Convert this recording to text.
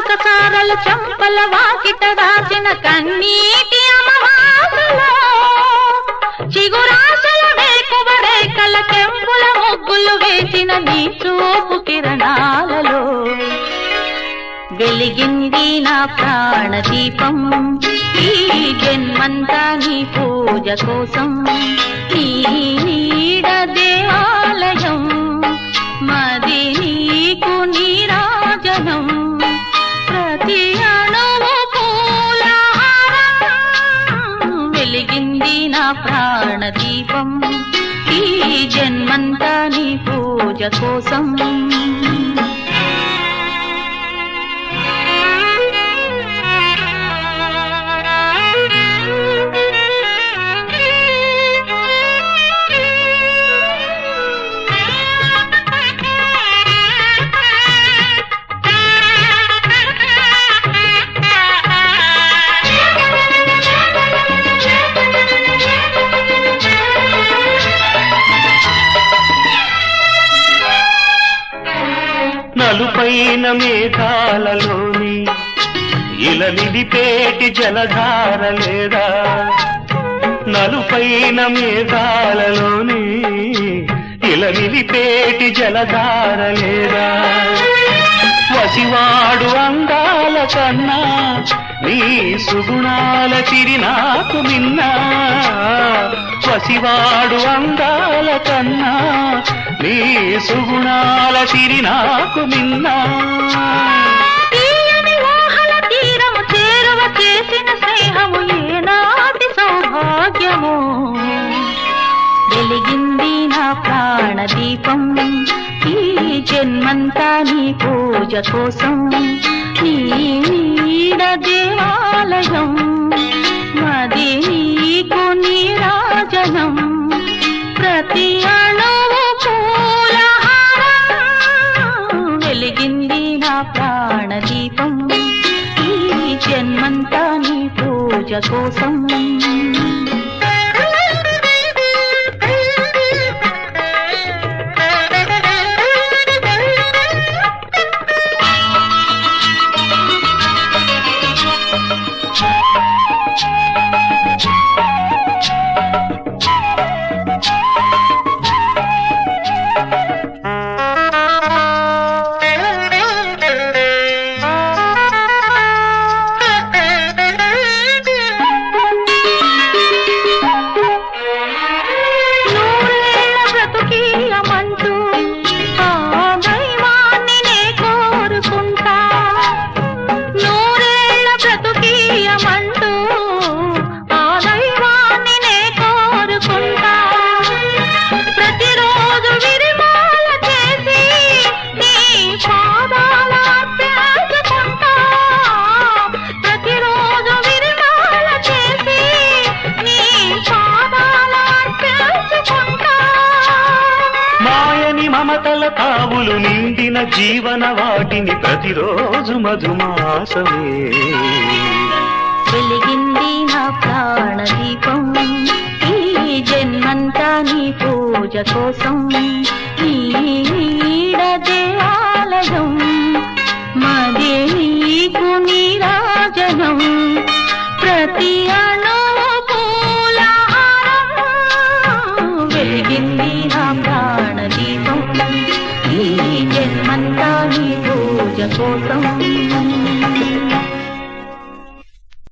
కాటుకసారలు చంపల వాకిట రాసిన కన్నీటి అమవాసలో చిగురాశల వేకువ రేఖల కెంపుల ముగ్గులు వేసిన నీ చూపు కిరణాలలో వెలిగింది నా ప్రాణదీపం ఈ జన్మంతా నీ పూజ కోసం నీ నీడ దేవాలయం మది నీకు నీరాజనం ప్రతి అణువు పూలహారం వెలిగింది నా ప్రాణదీపం ఈ జన్మంతా నీ పూజ కోసం నలుపైన మేఘాలలోని ఇలా నిలిపేటి జలధార లేదా నలుపైన మేఘాలలోని ఇలా నిలిపేటి జలధార లేదా వసివాడు అందాల కన్నా నీ సుగుణాల చిరి నాకు మిన్నా వసివాడు అందాల కన్నా నీ సుగుణాల చిరి నాకు మిన్నా తీయని ఊహల తీరము చేరువ చేసిన స్నేహము ఏనాటి సౌభాగ్యము వెలిగింది నా ప్రాణదీపం ఈ జన్మంతా నీ పూజ కోసం నీ నీడ దేవాలయం మది నీకు నీరాజనం ప్రతి అణువు పూలహారం వెలిగింది నా ప్రాణదీపం ఈ జన్మంతా నీ పూజ కోసం మమతల తావులు నిండిన జీవన వాటిని ప్రతిరోజు మధుమాసమే వెలిగింది నా ప్రాణదీపం ఈ జన్మంతా నీ పూజ కోసం నీ నీడ దేవాలయం మది నీకు నీరాజనం ప్రతి అణువు పూలహారం వెలిగింది నా ప్రాణదీపం ఈ జన్మంతా నీ పూజ కోసం